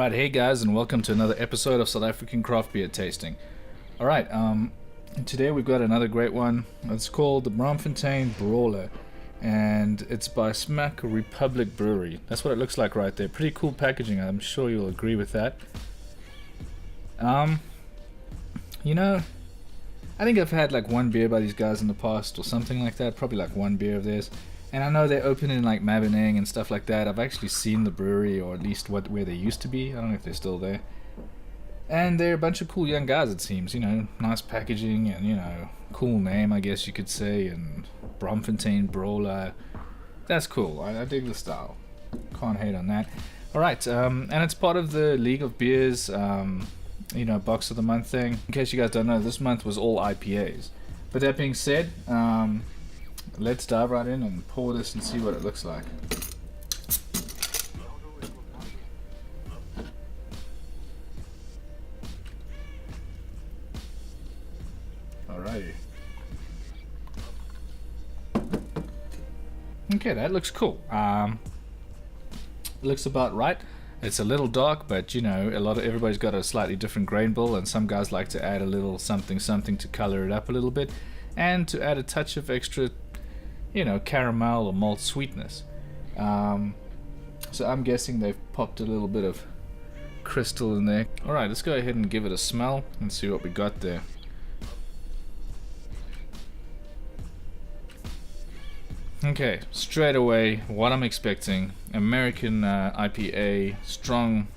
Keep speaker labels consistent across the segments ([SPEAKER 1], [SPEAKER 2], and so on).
[SPEAKER 1] Alright, hey guys, and welcome to another episode of South African Craft Beer Tasting. Alright, today we've got another great one. It's called the Braamfontein Brawler, and it's by Smack Republic Brewery. That's what it looks like right there. Pretty cool packaging, I'm sure you'll agree with that. You know, I think I've had like one beer by these guys in the past or something like that, probably like one beer of theirs. And I know they're open in like Maboneng and stuff like that. I've actually seen the brewery, or at least where they used to be. I don't know if they're still there. And they're a bunch of cool young guys, it seems. You know, nice packaging and, you know, cool name, I guess you could say. And Braamfontein Brawler. That's cool. I dig the style. Can't hate on that. Alright, and it's part of the League of Beers, you know, box of the month thing. In case you guys don't know, this month was all IPAs. But that being said, let's dive right in and pour this and see what it looks like. Alrighty. Okay, that looks cool. Looks about right. It's a little dark, but you know, everybody's got a slightly different grain bill, and some guys like to add a little something to color it up a little bit, and to add a touch of extra, you know, caramel or malt sweetness. So I'm guessing they've popped a little bit of crystal in there. Alright, let's go ahead and give it a smell and see what we got there. Okay, straight away, what I'm expecting. American IPA, strong.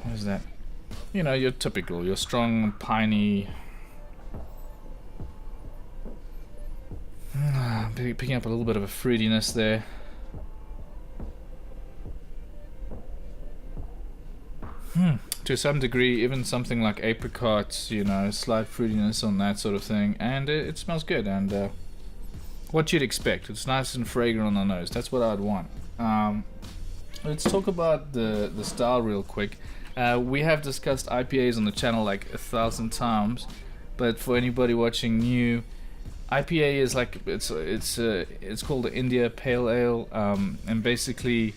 [SPEAKER 1] What is that? You know, your typical, your strong, piney. Picking up a little bit of a fruitiness there. To some degree, even something like apricots, you know, slight fruitiness on that sort of thing, and it smells good, and what you'd expect. It's nice and fragrant on the nose. That's what I'd want. Let's talk about the style real quick. We have discussed IPAs on the channel like 1,000 times, but for anybody watching new, IPA is like it's called the India Pale Ale, and basically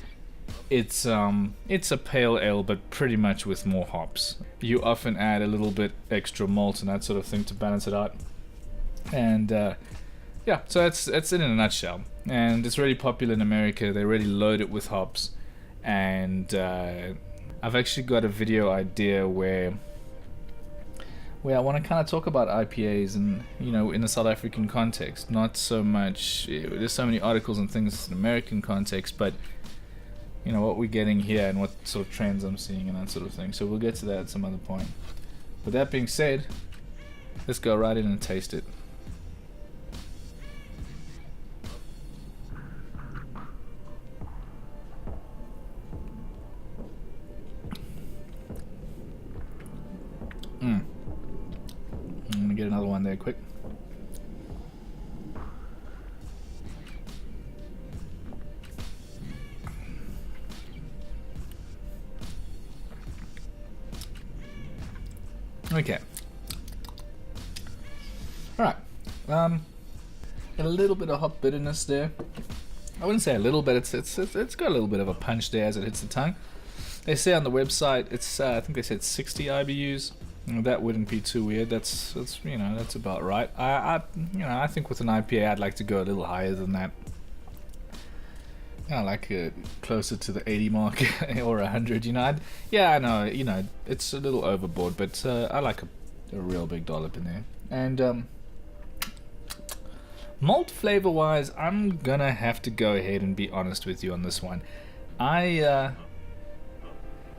[SPEAKER 1] it's a pale ale, but pretty much with more hops. You often add a little bit extra malt and that sort of thing to balance it out, and yeah, so that's it in a nutshell. And it's really popular in America. They really load it with hops, and I've actually got a video idea where I want to kind of talk about IPAs and, you know, in the South African context. Not so much, there's so many articles and things in American context, but, you know, what we're getting here and what sort of trends I'm seeing and that sort of thing. So we'll get to that at some other point. But that being said, let's go right in and taste it. I'm gonna get another one there quick. Okay. Alright. A little bit of hop bitterness there. I wouldn't say a little bit, it's got a little bit of a punch there as it hits the tongue. They say on the website it's I think they said 60 IBUs. That wouldn't be too weird. That's you know, that's about right. You know, I think with an IPA I'd like to go a little higher than that. I like it closer to the 80 mark or 100. You know, yeah, I know. You know, it's a little overboard, but I like a real big dollop in there. And malt flavor wise, I'm gonna have to go ahead and be honest with you on this one. I'm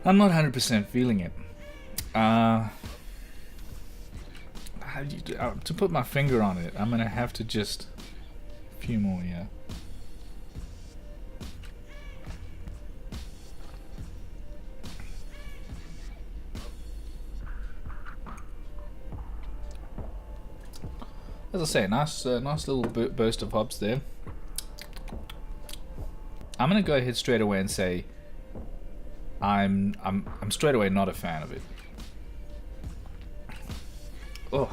[SPEAKER 1] not 100% feeling it. To put my finger on it, I'm gonna have to just a few more, yeah. As I say, nice little burst of hops there. I'm gonna go ahead straight away and say I'm straight away not a fan of it. Oh.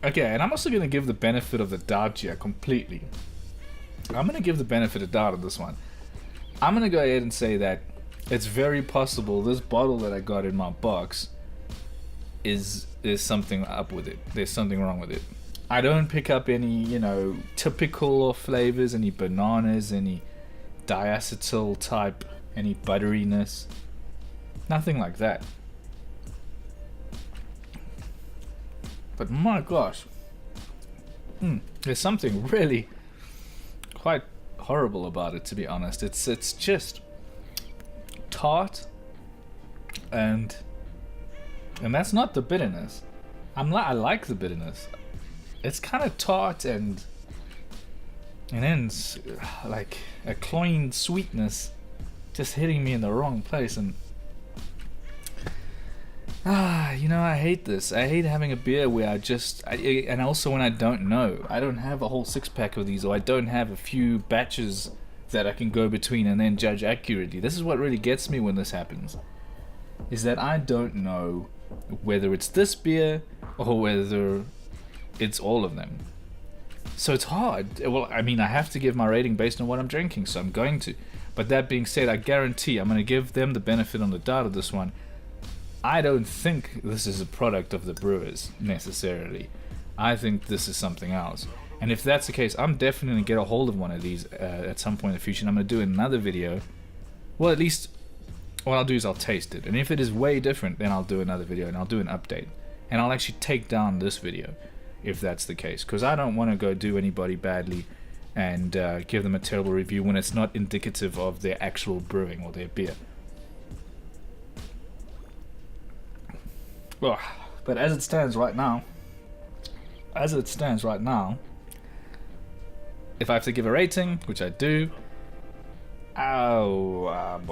[SPEAKER 1] Okay, and I'm also going to give the benefit of the doubt here completely. I'm gonna give the benefit of doubt of this one. I'm gonna go ahead and say that it's very possible this bottle that I got in my box is something up with it. There's something wrong with it. I don't pick up any, you know, typical flavors, any bananas, any diacetyl type, any butteriness, nothing like that. But my gosh, there's something really quite horrible about it, to be honest. It's just tart, and that's not the bitterness. I like the bitterness. It's kind of tart and then it's like a cloying sweetness just hitting me in the wrong place. And you know, I hate this. I hate having a beer where and also when I don't know. I don't have a whole 6-pack of these, or I don't have a few batches that I can go between and then judge accurately. This is what really gets me when this happens, is that I don't know whether it's this beer or whether it's all of them. So it's hard. Well, I mean, I have to give my rating based on what I'm drinking, so I'm going to. But that being said, I guarantee I'm going to give them the benefit on the doubt of this one. I don't think this is a product of the brewers necessarily. I think this is something else. And if that's the case, I'm definitely going to get a hold of one of these at some point in the future. And I'm going to do another video. Well, at least what I'll do is I'll taste it. And if it is way different, then I'll do another video and I'll do an update. And I'll actually take down this video if that's the case. Because I don't want to go do anybody badly and give them a terrible review when it's not indicative of their actual brewing or their beer. Well, but as it stands right now, if I have to give a rating, which I do, I'm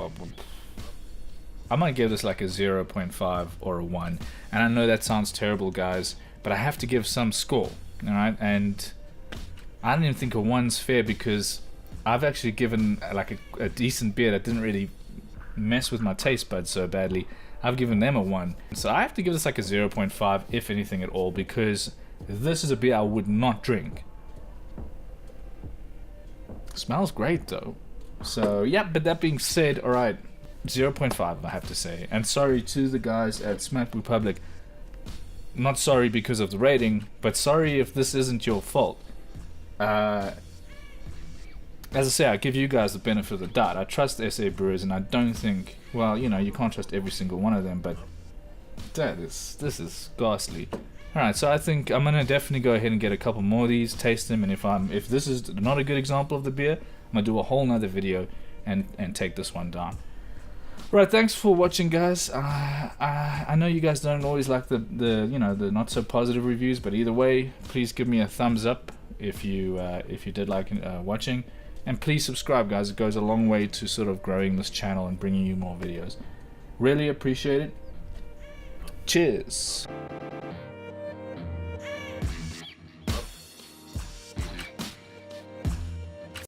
[SPEAKER 1] gonna give this like a 0.5 or a 1. And I know that sounds terrible, guys, but I have to give some score, alright? And I don't even think a 1's fair, because I've actually given like a decent beer that didn't really mess with my taste buds so badly. I've given them a 1. So I have to give this like a 0.5, if anything at all, because this is a beer I would not drink. Smells great though. So yeah, but that being said, alright, 0.5 I have to say. And sorry to the guys at Smack Republic. Not sorry because of the rating, but sorry if this isn't your fault. As I say, I give you guys the benefit of the doubt. I trust SA Brewers, and I don't think, well, you know, you can't trust every single one of them, but this is ghastly. Alright, so I think I'm gonna definitely go ahead and get a couple more of these, taste them, and if this is not a good example of the beer, I'm gonna do a whole nother video and take this one down. Right, thanks for watching, guys. I know you guys don't always like the not so positive reviews, but either way, please give me a thumbs up if you did like watching. And please subscribe, guys. It goes a long way to sort of growing this channel and bringing you more videos. Really appreciate it. Cheers.